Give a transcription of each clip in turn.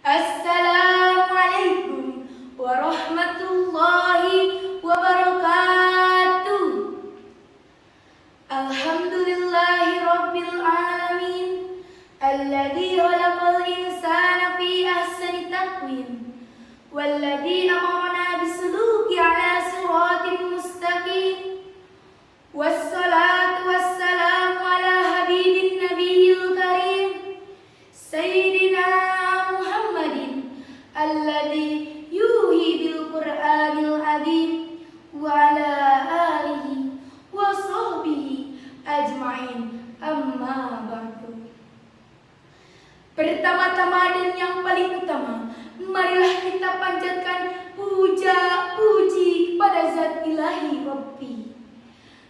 Assalamualaikum warahmatullahi wabarakatuh. Alhamdulillahi rabbil alamin, alladzi khalaqal insana fi ahsani taqwim, walladzi amarna bisuluki ala siratin mustaqim. Wassalatu wassalamu ala habibin nabiyil karim, Sayyidina alladzi yuhi bil Qur'anil azim wa ala alihi wa sahbihi ajma'in, amma ba'du. Pertama-tama dan yang paling utama, marilah kita panjatkan puja-puji kepada Zat Ilahi Rabbi.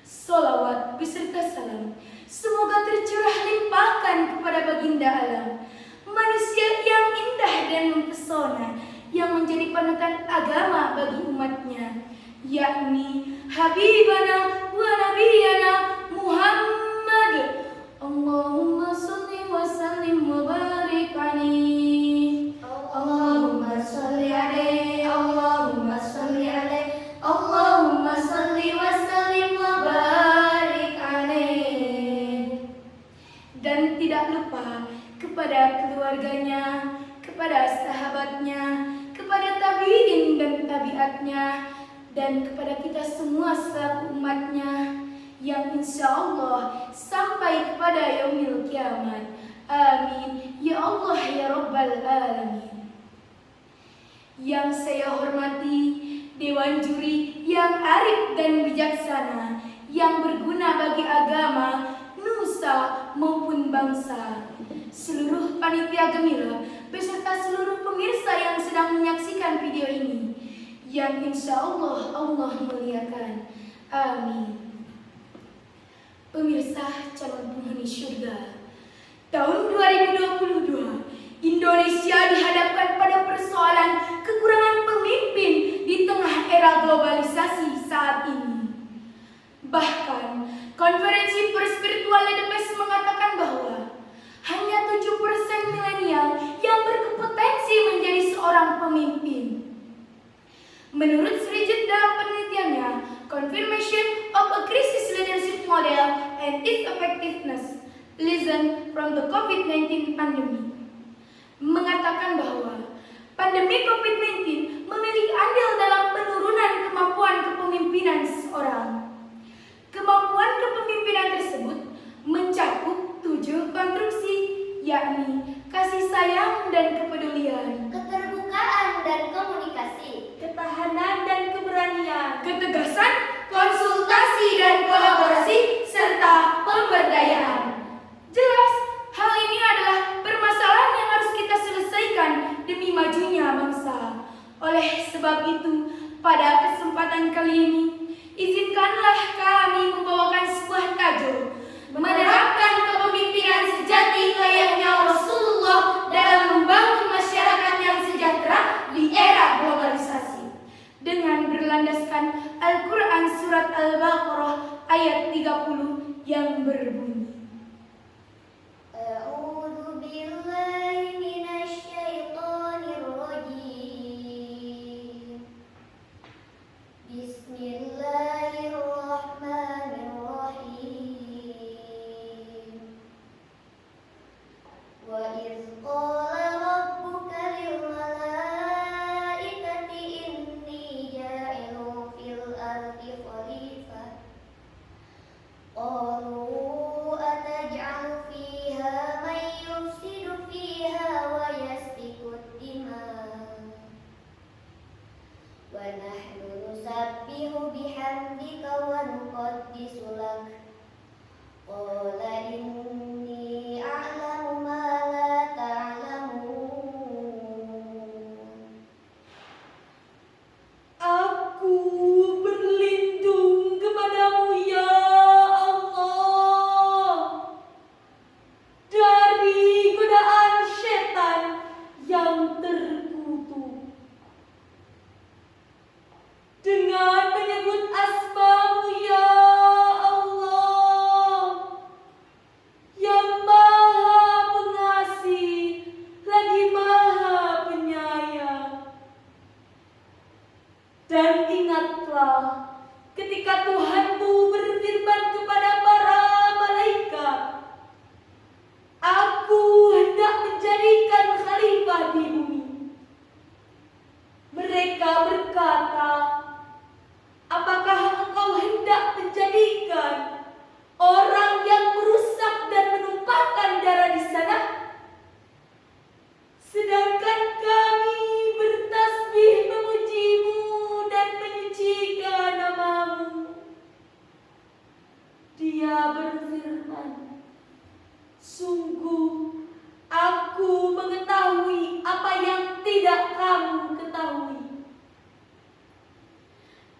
Salawat beserta salam semoga tercurah limpahkan kepada baginda alam, manusia yang indah dan mempesona, yang menjadi panutan agama bagi umatnya, yakni Habibana wa Nabiyana Muhammad. Allahumma salli wa sallim wa barik alaihi. Allahumma salli alaihi, Allahumma salli alaihi, Allahumma salli wa sallim wa barik alaihi. Dan tidak lupa kepada keluarganya, kepada sahabatnya, kepada tabi'in dan tabi'atnya, dan kepada kita semua selaku umatnya, yang insya Allah sampai kepada yaumil kiamat. Amin ya Allah ya Rabbal alamin. Yang saya hormati Dewan Juri yang arif dan bijaksana, yang berguna bagi agama, nusa maupun bangsa, seluruh panitia Gemila beserta seluruh pemirsa yang sedang menyaksikan video ini, yang insya Allah Allah muliakan. Amin. Pemirsa calon penghuni surga, tahun 2022 Indonesia dihadapkan pada persoalan kekurangan pemimpin di tengah era globalisasi saat ini. Bahkan konferensi pers virtual LDPS mengatakan bahwa hanya 7% milenial yang berkompetensi menjadi seorang pemimpin. Menurut Srijit dalam penelitiannya, Confirmation of a Crisis Leadership Model and its Effectiveness, Lesson from the COVID-19 Pandemic, mengatakan bahwa pandemi COVID-19 memiliki andil dalam penurunan kemampuan kepemimpinan seseorang. Kemampuan kepemimpinan tersebut mencakup 7 konstruksi, yakni kasih sayang dan kepedulian, keterbukaan dan komunikasi, ketahanan dan keberanian, ketegasan, konsultasi dan kolaborasi, serta pemberdayaan. Jelas, hal ini adalah permasalahan yang harus kita selesaikan demi majunya bangsa. Oleh sebab itu, pada kesempatan kali ini, izinkanlah kami membawakan sebuah tajuk, menerapkan kepemimpinan sejati layaknya Rasulullah dalam membangun masyarakat yang sejahtera di era globalisasi, dengan berlandaskan Al-Quran Surat Al-Baqarah ayat 30 yang berbunyi, A'udzu billahi minasy syaithanir rajim. Bismillahirrahmanirrahim.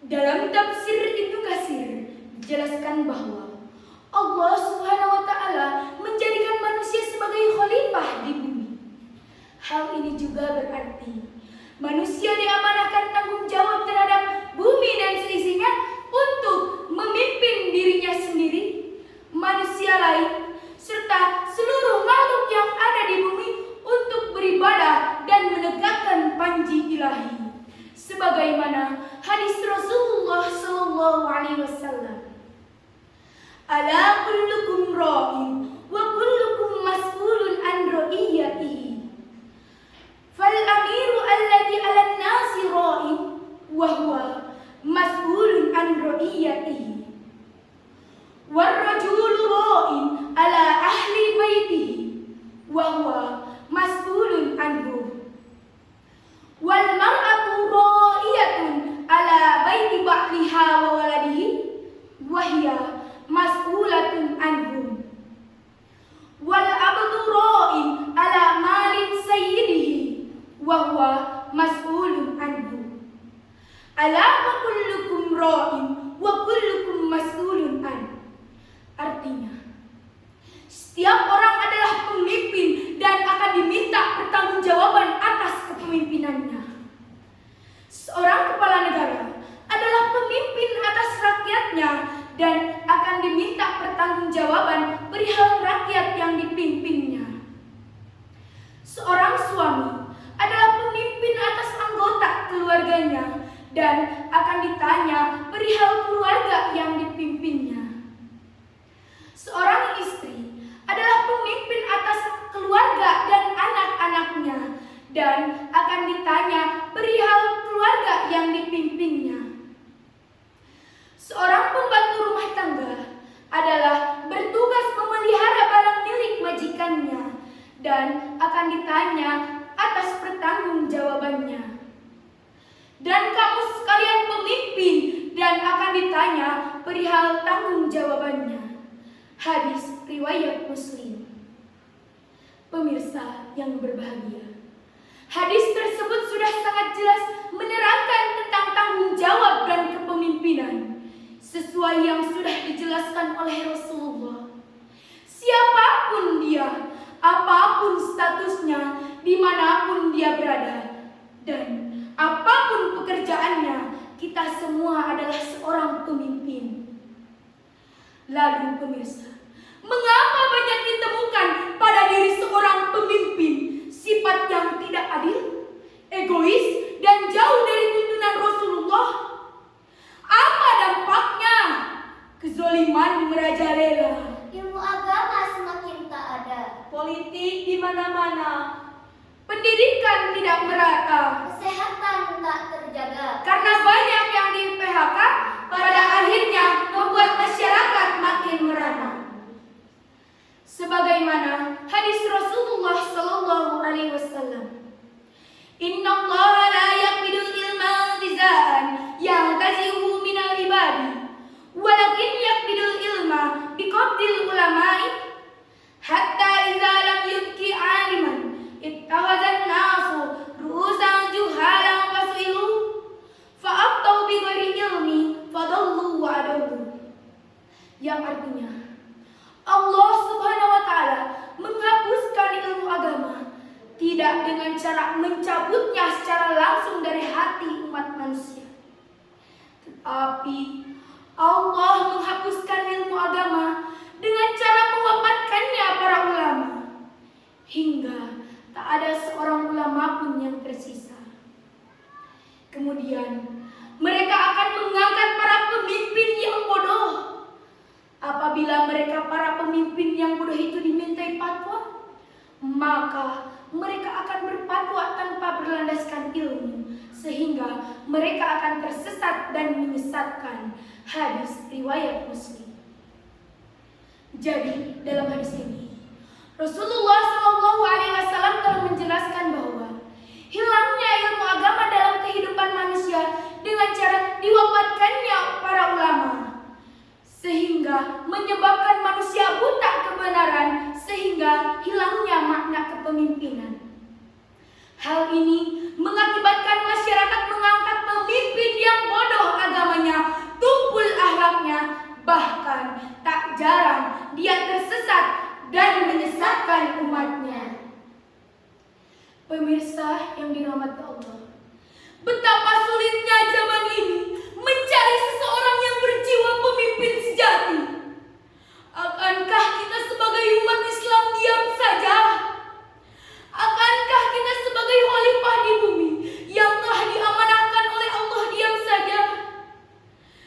Dalam tafsir Ibnu Katsir dijelaskan bahwa Allah Subhanahu wa taala menjadikan manusia sebagai khalifah di bumi. Hal ini juga berarti manusia diamanahkan tanggung jawab terhadap bumi dan seisinya untuk memimpin dirinya sendiri, manusia lain, serta seluruh makhluk yang ada di bumi untuk beribadah dan menegakkan panji ilahi. Sebagaimana hadis Rasulullah sallallahu alaihi wasallam, "Ala kullukum ra'in wa kullukum mas'ulun an ra'iyatihi. Fal amiru alladhi 'alan nasi ra'in wa huwa mas'ulun an ra'iyatihi. War rajulu ra'in 'ala ahli baitihi wa huwa mas'ulun anhu. Wal mar'atu ra'iyatun 'ala baiti ba'liha wa waladihi wa hiya mas'ulatun anhum. Wal abdu ra'in 'ala malin sayyidihi wa huwa mas'ulun anhu. Ala wa kullukum ra'in wa kullukum mas'ulun an." Artinya, setiap orang adalah pemimpin dan akan diminta pertanggungjawaban atas kepemimpinannya. Seorang kepala negara adalah pemimpin atas rakyatnya dan akan diminta pertanggungjawaban perihal rakyat yang dipimpinnya. Seorang suami adalah pemimpin atas anggota keluarganya dan akan ditanya perihal keluarga yang dipimpinnya. Seorang istri adalah pemimpin atas keluarga dan anak-anaknya dan akan ditanya perihal keluarga yang dipimpinnya. Seorang pembantu rumah tangga adalah bertugas memelihara barang milik majikannya dan akan ditanya atas pertanggungjawabannya. Dan kamu sekalian pemimpin dan akan ditanya perihal tanggung jawabannya. Hadis riwayat Muslim. Pemirsa yang berbahagia, hadis tersebut sudah sangat jelas menerangkan tentang tanggung jawab dan kepemimpinan sesuai yang sudah dijelaskan oleh Rasulullah. Siapapun dia, apapun statusnya, dimanapun dia berada, dan apapun pekerjaannya, kita semua adalah seorang pemimpin. Lalu pemirsa, mengapa banyak ditemukan pada diri seorang pemimpin sifat yang tidak adil, egois, dan jauh dari tuntunan Rasulullah? Apa dampaknya? Kezaliman merajalela, Ilmu agama semakin tak ada, politik di mana-mana, pendidikan tidak merata, kesehatan tak terjaga. karena banyak yang di PHK, pada akhirnya membuat masyarakat makin merana. Sebagaimana hadis Rasulullah sallallahu alaihi wasallam, "Inna Allah la yaqbidul ilma intiza'an yahtazihu minal ibadi, walakin yaqbidul ilma biqabdil ulama'i, hatta idza lam yubqi 'aliman ittakhadhan nasu ru'usan juhalan fasu'ilu fa'aftau bighairi ilmi fadallu wa adallu." Yang artinya, Allah Subhanahu wa taala menghapuskan ilmu agama tidak dengan cara mencabutnya secara langsung dari hati umat manusia, tetapi Allah menghapuskan ilmu agama dengan cara mewafatkannya para ulama, hingga tak ada seorang ulama pun yang tersisa. Kemudian mereka akan mengangkat para pemimpin yang bodoh. Apabila mereka para pemimpin yang bodoh itu dimintai fatwa, maka mereka akan berfatwa tanpa berlandaskan ilmu, sehingga mereka akan tersesat dan menyesatkan. Hadis riwayat Muslim. Jadi dalam hadis ini Rasulullah SAW telah menjelaskan bahwa hilangnya ilmu agama dalam kehidupan manusia dengan cara diwafatkannya para ulama, sehingga menyebabkan manusia buta kebenaran, sehingga hilangnya makna kepemimpinan. Hal ini mengakibatkan masyarakat mengangkat pemimpin yang bodoh agamanya dan menyesatkan umatnya. Pemirsa yang dirahmati Allah, betapa sulitnya zaman ini mencari seseorang yang berjiwa pemimpin sejati. Akankah kita sebagai umat Islam diam saja? Akankah kita sebagai khalifah di bumi yang telah diamanahkan oleh Allah diam saja?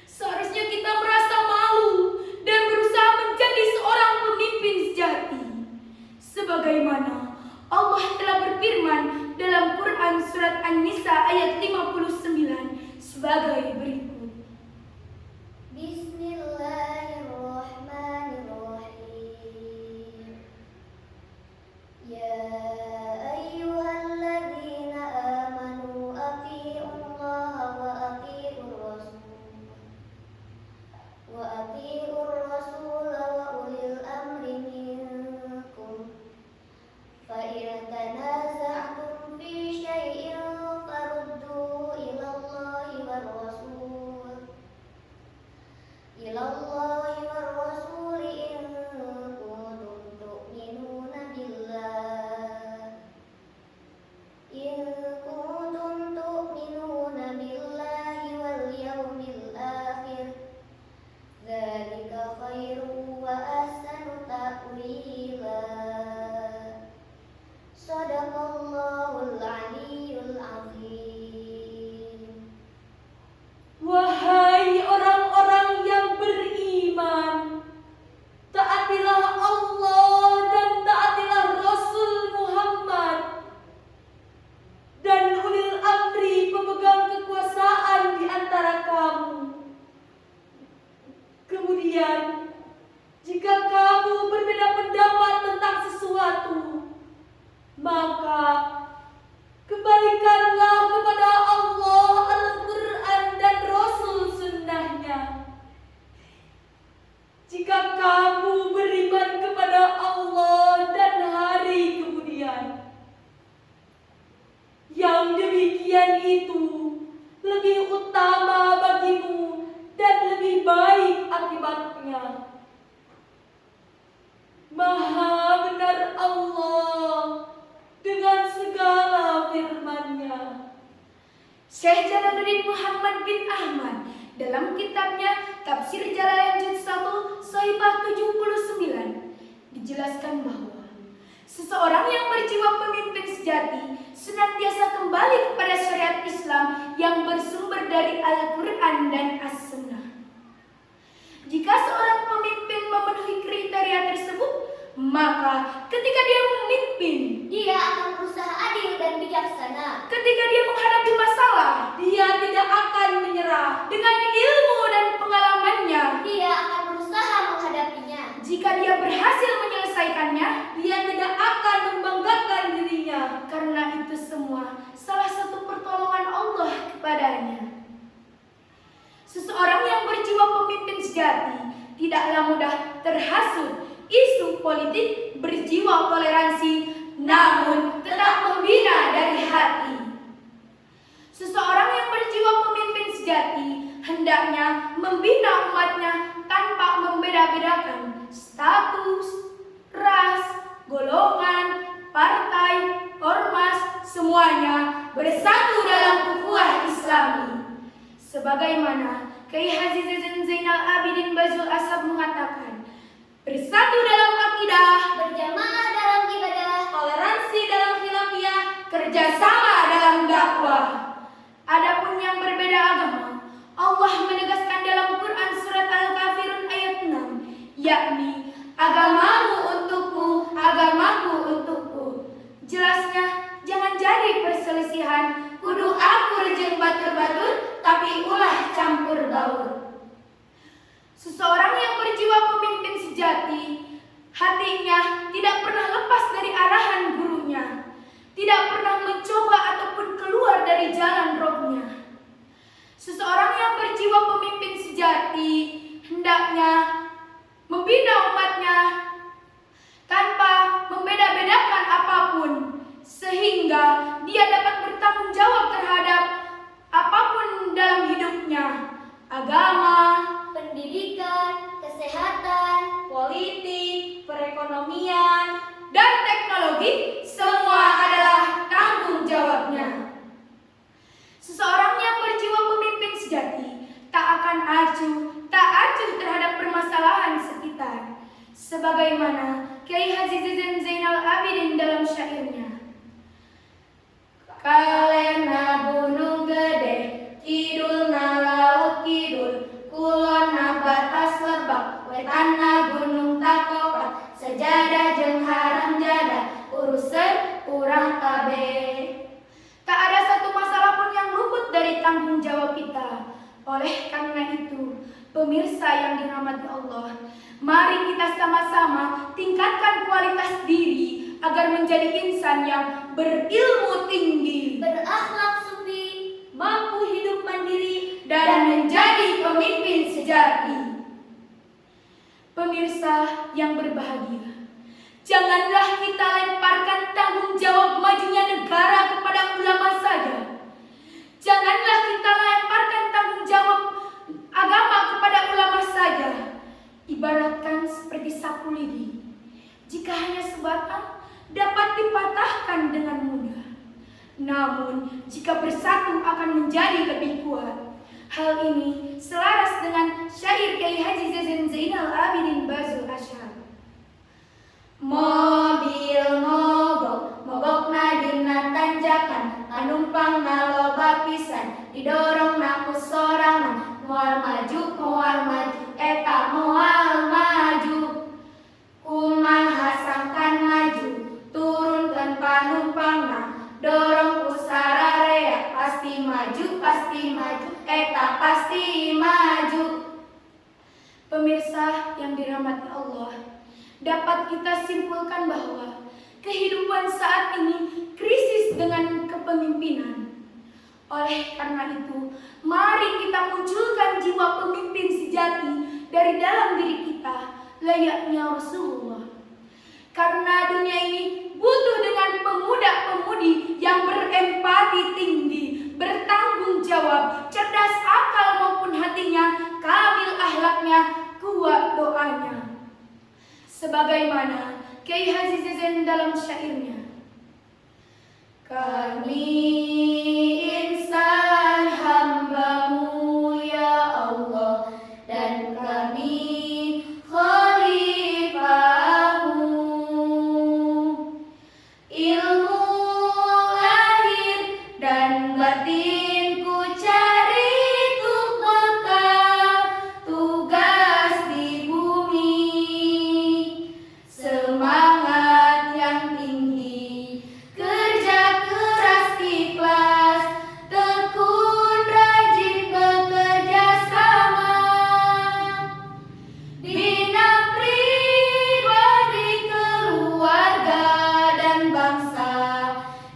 Seharusnya kita merasa malu dan berusaha menjadi seorang pemimpin sejati. Sebagaimana Allah telah berfirman dalam Quran surat An-Nisa ayat 59 sebagai berikut. Bismillahirrahmanirrahim. Ya ayyuhalladzina amanu athi'ullaha wa athi'ur rasul wa ulil amri minkum. Fa in tanaza'tum fi syai'in farudduhu ilallahi war rasul in kuntum tu'minuna billahi wal yawmil akhir. Dzalika khairu wa ahsanu ta'wila. Shadaqallahul aliyyul azim. Wahai orang-orang yang beriman, taatilah Allah dan taatilah Rasul Muhammad dan ulil amri pemegang kekuasaan di antara kamu. Kemudian, jika kamu berbeda pendapat tentang sesuatu, maka kembalikanlah kepada Allah, Al-Quran dan Rasul Sunnahnya. Jika kamu beriman kepada Allah dan hari kemudian, yang demikian itu lebih utama bagimu dan lebih baik akibatnya. Maha benar Allah dengan segala firman-Nya. Syekh Jalaluddin Muhammad bin Ahmad dalam kitabnya Tafsir Jalalain Juz 1 Shahifah 79 dijelaskan bahwa seseorang yang berjiwa pemimpin sejati senantiasa kembali kepada syariat Islam yang bersumber dari Al-Quran dan As-Sunnah. Jika seorang pemimpin memenuhi kriteria tersebut, maka ketika dia memimpin, Dia akan berusaha adil dan bijaksana. ketika dia menghadapi masalah, dia tidak akan menyerah. Dengan ilmu dan pengalamannya, Dia akan berusaha menghadapinya. jika dia berhasil menyelesaikannya, dia tidak akan membanggakan dirinya, karena itu semua salah satu pertolongan Allah kepadanya. Seseorang yang berjiwa pemimpin sejati tidaklah mudah terhasut isu politik, berjiwa toleransi, namun tetap membina dari hati. Seseorang yang berjiwa pemimpin sejati hendaknya membina umatnya tanpa membeda-bedakan status, ras, golongan, partai, ormas, semuanya bersatu dalam ukhuwah Islami. Sebagaimana Kiai Haji Zainal Abidin Bazul Asab mengatakan, bersatu dalam akidah, Berjamaah dalam ibadah, toleransi dalam khilafiyah, kerjasama dalam dakwah. Adapun yang berbeda agama, Allah menegaskan dalam Quran surat Al-Kafirun ayat 6, yakni agamamu untukku, agamaku untukku. Jelasnya, jangan jadi perselisihan, kudu akur jeung batur-batur, tapi ulah campur baur. Seseorang yang berjiwa pemimpin sejati, hatinya tidak pernah lepas dari arahan gurunya, tidak pernah mencoba ataupun keluar dari jalan rohnya. Seseorang yang berjiwa pemimpin sejati hendaknya membina umatnya tanpa membeda-bedakan apapun, sehingga dia dapat bertanggung jawab terhadap apapun dalam hidupnya, agama, pendidikan, kesehatan, politik, perekonomian, Zainal Abidin dalam syairnya. Kalena gunung gede, kidulna laut kidul, kulonna batas lebak, wetanna gunung takoka, sejadah jeung haram jadah, urusan urang kabeh. Tak ada satu masalah pun yang luput dari tanggung jawab kita. Oleh karena itu, pemirsa yang dirahmati Allah, mari kita sama-sama tingkatkan kualitas diri agar menjadi insan yang berilmu tinggi, Berakhlak suci, mampu hidup mandiri, dan menjadi pemimpin sejati. Pemirsa yang berbahagia, janganlah kita lemparkan tanggung jawab majunya negara kepada ulama saja. Janganlah kita lemparkan tanggung jawab agama kepada ulama saja. Ibaratkan seperti sapu lidi, jika hanya sebatang dapat dipatahkan dengan mudah. Namun, jika bersatu akan menjadi lebih kuat. Hal ini selaras dengan syair Kiai Haji Zainal Abidin Bazul Asyar. Mobil mogok, mogokna dina tanjakan, panumpangna loba pisan, didorongna ku sorangan, moal maju, eta moal maju. Kumaha sangkan maju, turunkeun panumpangna, dorong ku sararea, pasti maju, eta pasti maju. Pemirsa yang dirahmati Allah, dapat kita simpulkan bahwa kehidupan saat ini krisis dengan kepemimpinan. Oleh karena itu, mari kita munculkan jiwa pemimpin sejati dari dalam diri kita, layaknya Rasulullah. Karena dunia ini butuh dengan pemuda-pemudi yang berempati tinggi, bertanggung jawab, cerdas akal maupun hatinya, kamil akhlaknya, kuat doanya. Sebagaimana Kiai Haji Zain dalam syairnya. Kami insan hamba-Mu ya Allah, dan kami khalifah-Mu. Ilmu lahir dan batin ku cari tuk bekal tugas di bumi. Semangat yang tinggi, kerja keras ikhlas, tekun rajin bekerja sama. Bina pribadi, keluarga dan bangsa,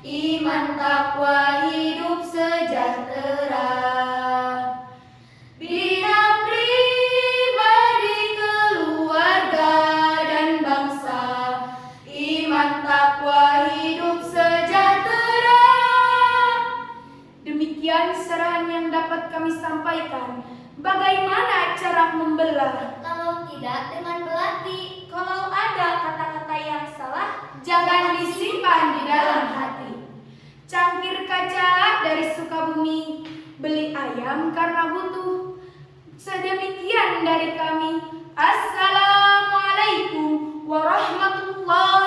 iman takwa hidup sejahtera. Bina pribadi, keluarga dan bangsa, iman takwa hidup sejahtera. Demikian serahan yang dapat kami sampaikan. Bagaimana cara membelah? kalau tidak dengan belati. Kalau ada kata-kata yang salah, jangan disimpan di dalam hati. Cangkir kaca dari Sukabumi, beli ayam karena butuh. Sedemikian dari kami. Assalamualaikum warahmatullahi